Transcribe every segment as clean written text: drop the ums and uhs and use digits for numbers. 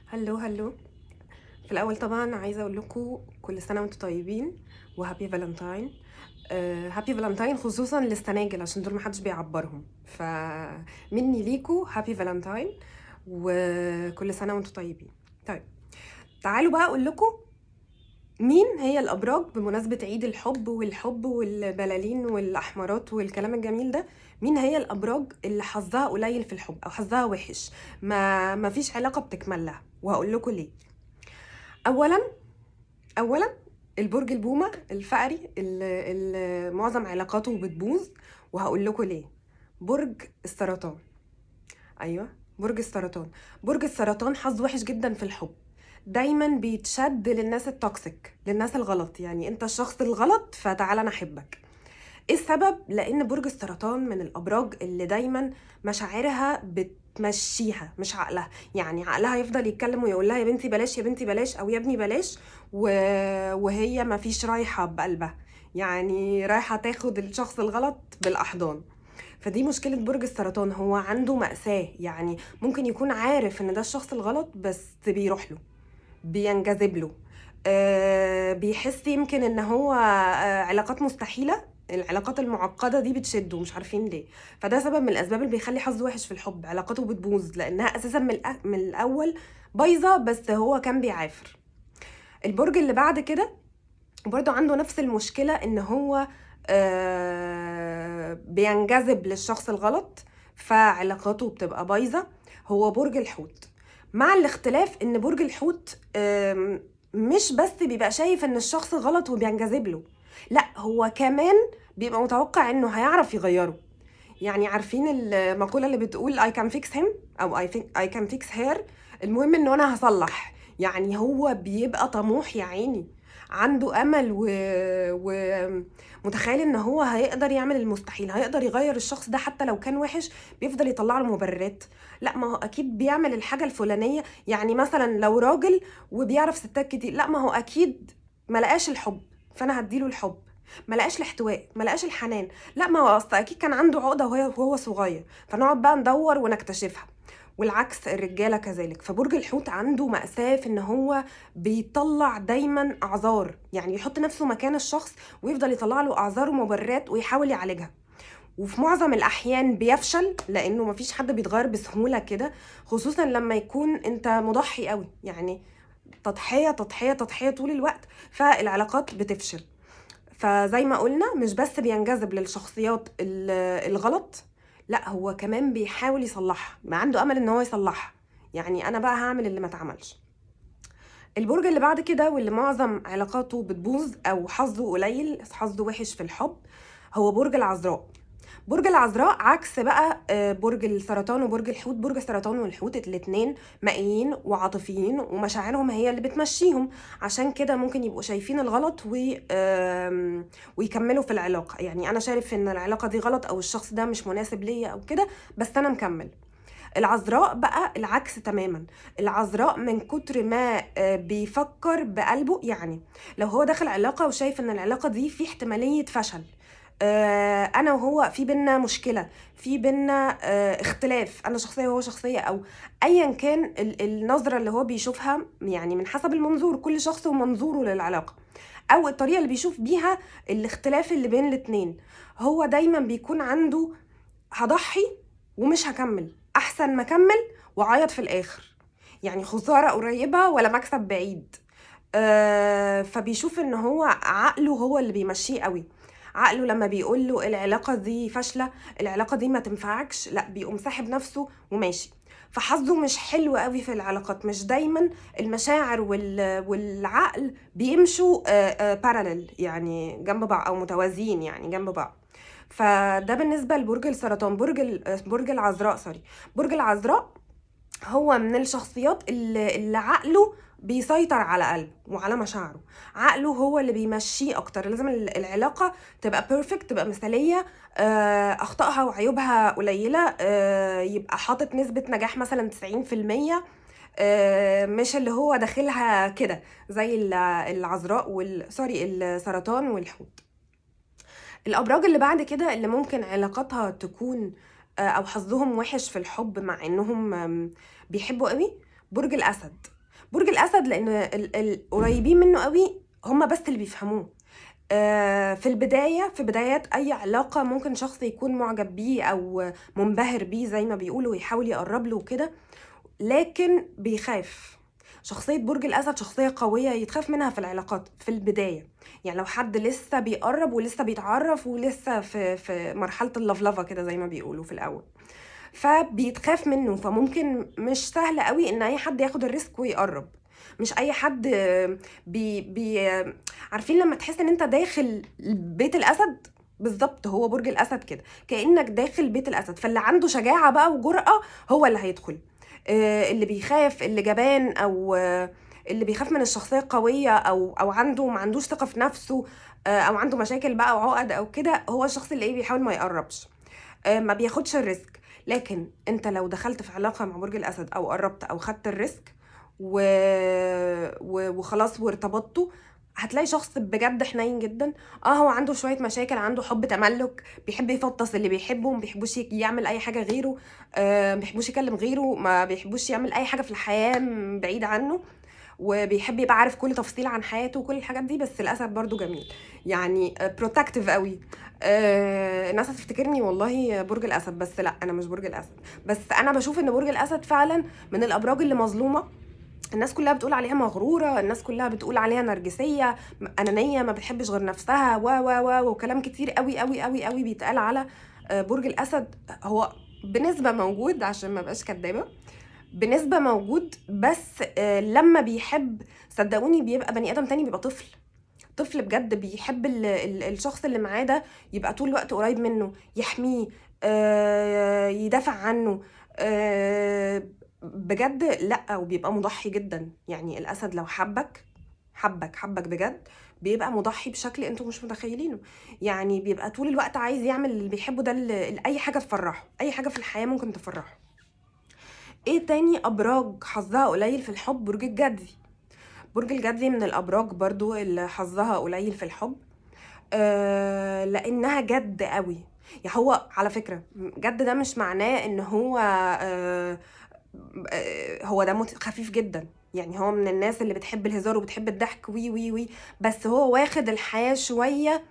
هلو. في الاول طبعا عايزه اقول لكم كل سنه وانتم طيبين وهابي فالنتاين. هابي فالنتاين خصوصا للسناجل عشان دول محدش بيعبرهم، فمني ليكوا هابي فالنتاين وكل سنه وانتم طيبين. طيب تعالوا بقى اقول لكم مين هي الابراج بمناسبه عيد الحب والبلالين والاحمرات والكلام الجميل ده. مين هي الابراج اللي حظها قليل في الحب او حظها وحش، ما فيش علاقه بتكمل لها، وهقول لكم ليه. اولا البرج البومة الفقري اللي معظم علاقاته بتبوظ، وهقول لكم ليه. برج السرطان. ايوه، برج السرطان. برج السرطان حظ وحش جدا في الحب، دايما بيتشد للناس التوكسيك، للناس الغلط، يعني انت الشخص الغلط فتعال انا احبك. ايه السبب؟ لان برج السرطان من الابراج اللي دايما مشاعرها بتمشيها مش عقلها، يعني عقلها يفضل يتكلم ويقول لها يا بنتي بلاش، يا بنتي بلاش، او يا ابني بلاش، و... وهي ما فيش رايحه بقلبها، يعني رايحه تاخد الشخص الغلط بالاحضان. فدي مشكله برج السرطان، هو عنده مأساة، يعني ممكن يكون عارف ان ده الشخص الغلط بس بيروح له، بينجذب له. بيحس يمكن ان هو علاقات مستحيلة، العلاقات المعقدة دي بتشده، مش عارفين ليه. فده سبب من الاسباب اللي بيخلي حظه وحش في الحب، علاقاته بتبوظ لانها اساسا من الاول بايظة، بس هو كان بيعافر. البرج اللي بعد كده برضو عنده نفس المشكلة، ان هو بينجذب للشخص الغلط، فعلاقاته بتبقى بايظة. هو برج الحوت، مع الاختلاف ان برج الحوت مش بس بيبقى شايف ان الشخص غلط وبينجذب له، لا هو كمان بيبقى متوقع انه هيعرف يغيره. يعني عارفين المقولة اللي بتقول I can fix him او I can fix her، المهم انه انا هصلح. يعني هو بيبقى طموح يا عيني، عنده امل ومتخيل ان هو هيقدر يعمل المستحيل، هيقدر يغير الشخص ده حتى لو كان وحش. بيفضل يطلع له مبررات، لا ما هو اكيد بيعمل الحاجة الفلانية. يعني مثلا لو راجل وبيعرف ستات كتير، لا ما هو اكيد ما لقاش الحب، فانا هديله الحب. ما لقاش الاحتواء، ما لقاش الحنان، لا ما هو اصل اكيد كان عنده عقده وهو صغير، فنقعد بقى ندور ونكتشفها. والعكس الرجاله كذلك. فبرج الحوت عنده مأساة في ان هو بيطلع دايما اعذار، يعني يحط نفسه مكان الشخص ويفضل يطلع له اعذار ومبررات ويحاول يعالجها. وفي معظم الاحيان بيفشل، لانه مفيش حد بيتغير بسهوله كده، خصوصا لما يكون انت مضحي قوي، يعني تضحيه تضحيه تضحيه طول الوقت، فالعلاقات بتفشل. فزي ما قلنا مش بس بينجذب للشخصيات الغلط، لا هو كمان بيحاول يصلحها، ما عنده امل ان هو يصلحها. يعني انا بقى هعمل اللي ما اتعملش. البرج اللي بعد كده واللي معظم علاقاته بتبوظ او حظه قليل، حظه وحش في الحب، هو برج العذراء. برج العذراء عكس بقى برج السرطان وبرج الحوت. برج السرطان والحوت الاتنين مائيين وعاطفيين، ومشاعرهم هي اللي بتمشيهم، عشان كده ممكن يبقوا شايفين الغلط ويكملوا في العلاقة. يعني أنا شايف إن العلاقة دي غلط أو الشخص ده مش مناسب ليا أو كده، بس أنا مكمل. العذراء بقى العكس تماما. العذراء من كتر ما بيفكر بقلبه، يعني لو هو داخل علاقة وشايف ان العلاقة دي في احتمالية فشل، انا وهو في بينا مشكلة، في بينا اختلاف، انا شخصية وهو شخصية، او ايا كان النظرة اللي هو بيشوفها، يعني من حسب المنظور، كل شخص ومنظوره للعلاقة او الطريقة اللي بيشوف بيها الاختلاف اللي بين الاتنين. هو دايما بيكون عنده هضحي ومش هكمل، احسن ما اكمل واعيط في الاخر، يعني خسارة قريبة ولا مكسب بعيد. فبيشوف ان هو عقله هو اللي بيمشيه قوي. عقله لما بيقول له العلاقة دي فاشلة، العلاقة دي ما تنفعكش، لا بيقوم ساحب نفسه وماشي. فحظه مش حلو قوي في العلاقات، مش دايما المشاعر والعقل بيمشوا بارالل، يعني جنب بعض، او متوازيين يعني جنب بعض. فده بالنسبة لبرج السرطان. برج العذراء سوري. برج العذراء هو من الشخصيات اللي عقله بيسيطر على قلبه وعلى مشاعره. عقله هو اللي بيمشيه اكتر، لازم العلاقة تبقى بيرفكت، تبقى مثالية، اخطائها وعيوبها قليلة، يبقى حاطط نسبة نجاح مثلا 90%، مش اللي هو داخلها كده زي العذراء سوري السرطان والحوت. الابراج اللي بعد كده اللي ممكن علاقاتها تكون او حظهم وحش في الحب، مع انهم بيحبوا قوي، برج الاسد. برج الاسد لان القريبين منه قوي هم بس اللي بيفهموه. في البداية، في بدايات أي علاقة ممكن شخص يكون معجب بيه أو منبهر بيه زي ما بيقولوا ويحاول يقرب له وكده، لكن بيخاف. شخصية برج الأسد شخصية قوية يتخاف منها في العلاقات في البداية. يعني لو حد لسه بيقرب ولسه بيتعرف ولسه في مرحلة اللفلفة كده زي ما بيقولوا في الأول، فبيتخاف منه. فممكن مش سهل قوي ان اي حد ياخد الريسك ويقرب. مش اي حد بي بي عارفين لما تحس ان انت داخل بيت الاسد؟ بالظبط، هو برج الاسد كده، كانك داخل بيت الاسد. فاللي عنده شجاعه بقى وجرأة هو اللي هيدخل. اللي بيخاف، اللي جبان، او اللي بيخاف من الشخصيه القويه، او ما عندوش ثقه في نفسه، او عنده مشاكل بقى وعقد او كده، هو الشخص اللي بيحاول ما يقربش، ما بياخدش الريسك. لكن انت لو دخلت في علاقة مع برج الأسد أو قربت أو خدت الريسك و... وخلاص وارتبطتوا، هتلاقي شخص بجد حنين جدا. هو عنده شوية مشاكل، عنده حب تملك، بيحب يفطس اللي بيحبه، ما بيحبوش يعمل أي حاجة غيره، ما بيحبوش يكلم غيره، ما بيحبوش يعمل أي حاجة في الحياة بعيد عنه، وبيحب يبقى عارف كل تفصيل عن حياته وكل الحاجات دي. بس الاسد برضو جميل، يعني بروتكتيف قوي. الناس هتفتكرني والله برج الاسد، بس لا، انا مش برج الاسد. بس انا بشوف ان برج الاسد فعلا من الابراج اللي مظلومه. الناس كلها بتقول عليها مغروره، الناس كلها بتقول عليها نرجسيه، انانيه، ما بتحبش غير نفسها، وكلام كتير قوي قوي قوي قوي بيتقال على برج الاسد. هو بنسبه موجود، عشان ما بقاش كدابه، بنسبة موجود. بس لما بيحب، صدقوني، بيبقى بني آدم تاني، بيبقى طفل. طفل بجد، بيحب الشخص اللي معاه ده يبقى طول الوقت قريب منه، يحميه، يدافع عنه، بجد. لا، وبيبقى مضحي جدا. يعني الأسد لو حبك بجد، بيبقى مضحي بشكل انتوا مش متخيلينه. يعني بيبقى طول الوقت عايز يعمل اللي بيحبه ده، اي حاجة تفرحه، اي حاجة في الحياة ممكن تفرحه. ايه تاني ابراج حظها قليل في الحب؟ برج الجدي. برج الجدي من الابراج برضو اللي حظها قليل في الحب، لانها جد قوي. يعني هو على فكرة جد ده مش معناه ان هو هو دمه خفيف جدا. يعني هو من الناس اللي بتحب الهزار وبتحب الضحك، وي وي وي بس هو واخد الحياة شوية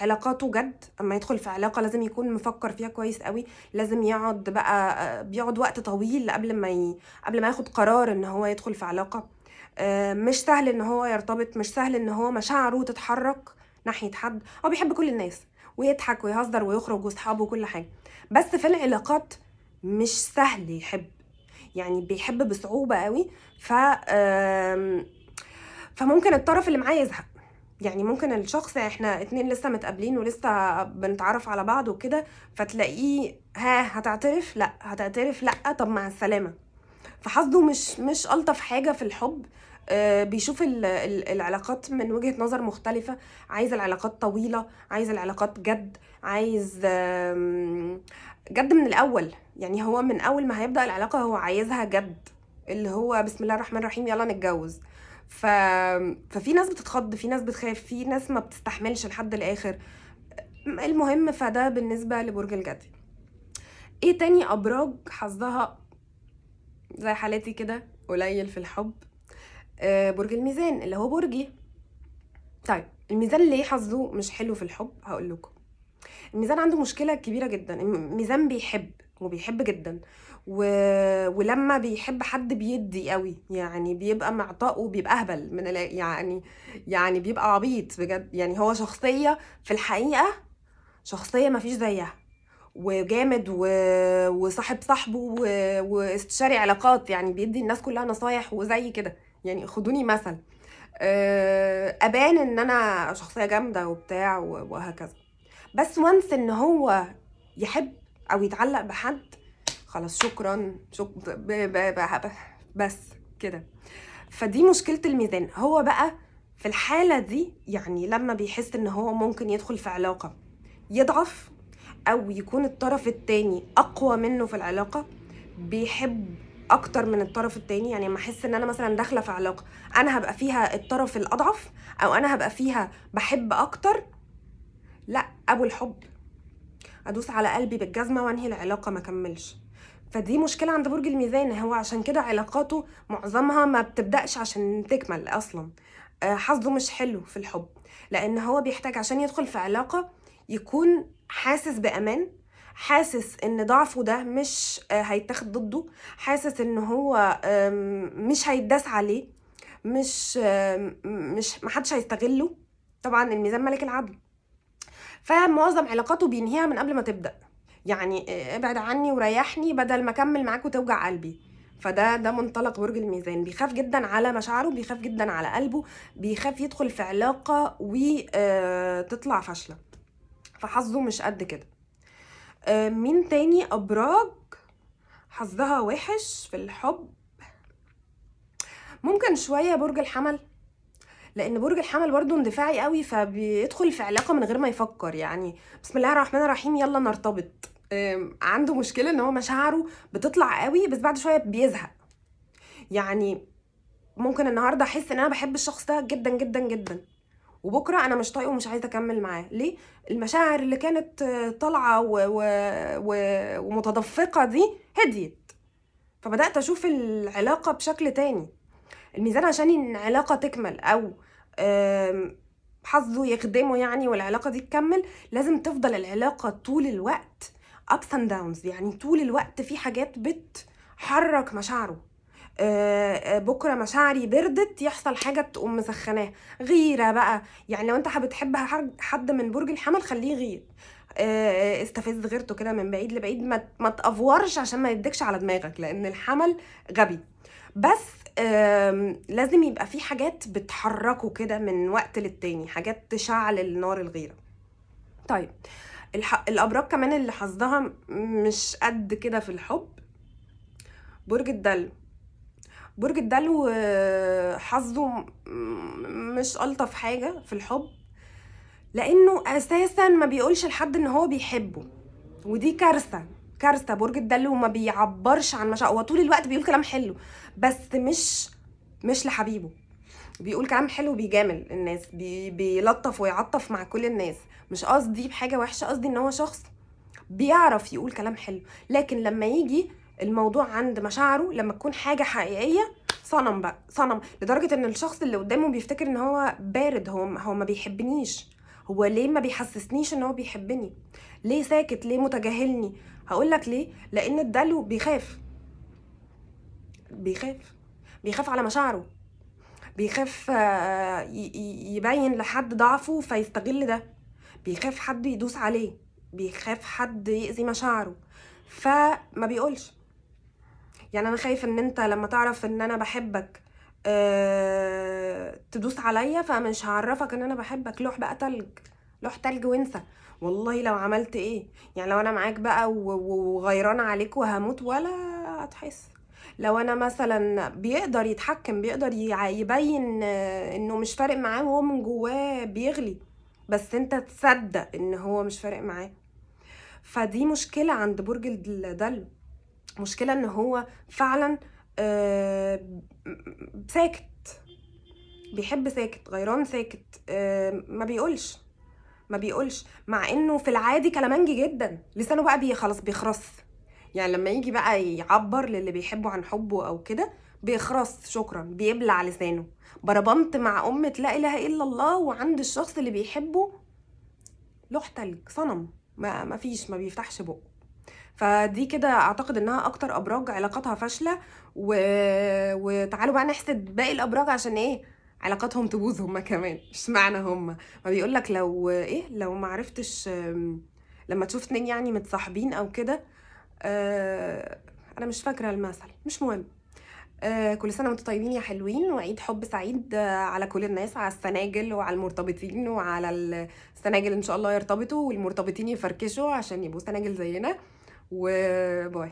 علاقاته جد. اما يدخل في علاقة لازم يكون مفكر فيها كويس قوي. لازم يقعد بقى، بيقعد وقت طويل قبل ما ياخد قرار ان هو يدخل في علاقة. مش سهل ان هو يرتبط، مش سهل ان هو مشاعره تتحرك ناحية حد. هو بيحب كل الناس ويضحك ويهزر ويخرج واصحابه وكل حاجة، بس في العلاقات مش سهل يحب. يعني بيحب بصعوبة قوي. ف فممكن الطرف اللي معاه يزهق. يعني ممكن الشخص، احنا اتنين لسه متقابلين ولسه بنتعرف على بعض وكده، فتلاقيه هتعترف لا، هتعترف لا، طب مع السلامة. فحظه مش ألطف حاجة في الحب. بيشوف العلاقات من وجهة نظر مختلفة. عايز العلاقات طويلة، عايز العلاقات جد، عايز جد من الأول. يعني هو من أول ما هيبدأ العلاقة هو عايزها جد، اللي هو بسم الله الرحمن الرحيم يلا نتجوز. ف... ففي ناس بتتخض، في ناس بتخاف، في ناس ما بتستحملش لحد الآخر. المهم، فده بالنسبة لبرج الجدي. ايه تاني أبراج حظها زي حالتي كده قليل في الحب؟ برج الميزان اللي هو برجي. طيب الميزان ليه حظه مش حلو في الحب؟ هقول لكم. الميزان عنده مشكلة كبيرة جدا. الميزان بيحب وبيحب جدا، ولما بيحب حد بيدي قوي. يعني بيبقى معطاء، بيبقى اهبل يعني بيبقى عبيط بجد. يعني هو شخصية في الحقيقة، شخصية مفيش زيها، وجامد وصاحب صاحبه واستشاري علاقات. يعني بيدي الناس كلها نصايح وزي كده. يعني خدوني مثل، ابان ان انا شخصيه جامده وبتاع وهكذا. بس وانس ان هو يحب او يتعلق بحد، خلاص شكرا بس كده. فدي مشكله الميزان. هو بقى في الحاله دي، يعني لما بيحس ان هو ممكن يدخل في علاقه يضعف، او يكون الطرف التاني اقوى منه في العلاقه، بيحب اكتر من الطرف التاني. يعني لما احس ان انا مثلا داخله في علاقه انا هبقى فيها الطرف الاضعف، او انا هبقى فيها بحب اكتر، لا، ابو الحب ادوس على قلبي بالجزمه وانهي العلاقه ما كملش. فدي مشكلة عند برج الميزان. هو عشان كده علاقاته معظمها ما بتبدأش عشان تكمل أصلا. حظه مش حلو في الحب، لأن هو بيحتاج عشان يدخل في علاقة يكون حاسس بأمان، حاسس ان ضعفه ده مش هيتاخد ضده، حاسس ان هو مش هيتداس عليه، مش محدش هيستغله. طبعا الميزان ملك العدل، فمعظم علاقاته بينهيها من قبل ما تبدأ. يعني ابعد عني وريحني بدل ما اكمل معاك وتوجع قلبي. ده منطلق برج الميزان. بيخاف جدا على مشاعره، بيخاف جدا على قلبه، بيخاف يدخل في علاقة وتطلع فاشلة، فحظه مش قد كده. مين تاني ابراج حظها وحش في الحب؟ ممكن شوية برج الحمل، لان برج الحمل برضو اندفاعي قوي، فبيدخل في علاقه من غير ما يفكر. يعني بسم الله الرحمن الرحيم يلا نرتبط. عنده مشكله ان هو مشاعره بتطلع قوي بس بعد شويه بيزهق. يعني ممكن النهارده احس ان انا بحب الشخص ده جدا جدا جدا، وبكره انا مش طايقه ومش عايزه اكمل معاه. ليه؟ المشاعر اللي كانت طالعه ومتدفقه دي هديت، فبدات اشوف العلاقه بشكل تاني. الميزان عشان العلاقة تكمل أو حظه يخدمه يعني والعلاقة دي تكمل، لازم تفضل العلاقة طول الوقت ups and downs. يعني طول الوقت في حاجات بتحرك مشاعره. بكرة مشاعري بردت يحصل حاجة تقوم مسخناه، غيرة بقى. يعني لو انت بتحب حد من برج الحمل خليه يغير، استفز غيرته كده من بعيد لبعيد، ما تأفورش عشان ما يدكش على دماغك، لان الحمل غبي. بس لازم يبقى في حاجات بتحركه كده من وقت للتاني، حاجات تشعل النار الغيرة. طيب الابراج كمان اللي حظها مش قد كده في الحب، برج الدلو. برج الدلو حظه مش ألطف حاجة في الحب، لانه اساسا ما بيقولش لحد ان هو بيحبه، ودي كارثة. كارثة. برج الدلو ما بيعبرش عن مشاعره، هو طول الوقت بيقول كلام حلو بس مش لحبيبه. بيقول كلام حلو، بيجامل الناس، بيلطف ويعطف مع كل الناس. مش قصدي بحاجة وحشة، قصدي ان هو شخص بيعرف يقول كلام حلو، لكن لما يجي الموضوع عند مشاعره، لما تكون حاجة حقيقية، صنم بقى، صنم. لدرجة ان الشخص اللي قدامه بيفتكر ان هو بارد، هو ما بيحبنيش. هو ليه ما بيحسسنيش ان هو بيحبني؟ ليه ساكت؟ ليه متجاهلني؟ هقولك ليه. لان الدلو بيخاف على مشاعره، بيخاف يبين لحد ضعفه فيستغل ده، بيخاف حد يدوس عليه، بيخاف حد يأذي مشاعره، فما بيقولش. يعني انا خايف ان انت لما تعرف ان انا بحبك تدوس عليا، فمش هعرفك ان انا بحبك. لوح بقى تلج، لوح تلج وانسى والله لو عملت ايه. يعني لو انا معاك بقى وغيرانه عليك وهموت ولا هتحس. لو انا مثلا بيقدر يتحكم، بيقدر يبين انه مش فارق معاه وهو من جواه بيغلي، بس انت تصدق ان هو مش فارق معاه. فدي مشكلة عند برج الدلو. مشكلة ان هو فعلا ساكت، بيحب ساكت، غيران ساكت، ما بيقولش مع انه في العادي كلامنجي جدا، لسانه بقى خلاص بيخرس. يعني لما يجي بقى يعبر للي بيحبه عن حبه او كده بيخرس، شكرا، بيبلع لسانه. بربنت مع لا اله الا الله، وعند الشخص اللي بيحبه لوح تلج، صنم، ما فيش، ما بيفتحش بقه. فدي كده اعتقد انها اكتر ابراج علاقاتها فاشله وتعالوا بقى نحسد باقي الابراج عشان ايه علاقاتهم تبوظ هما كمان. اشمعنى هما؟ ما بيقولك لو لو ما عرفتش لما تشوف اتنين يعني متصاحبين او كده، انا مش فاكره المثل، مش مهم. كل سنه وانتم طيبين يا حلوين، وعيد حب سعيد على كل الناس، على السناجل وعلى المرتبطين، وعلى السناجل ان شاء الله يرتبطوا والمرتبطين يفركشوا عشان يبقوا سناجل زينا. وباي.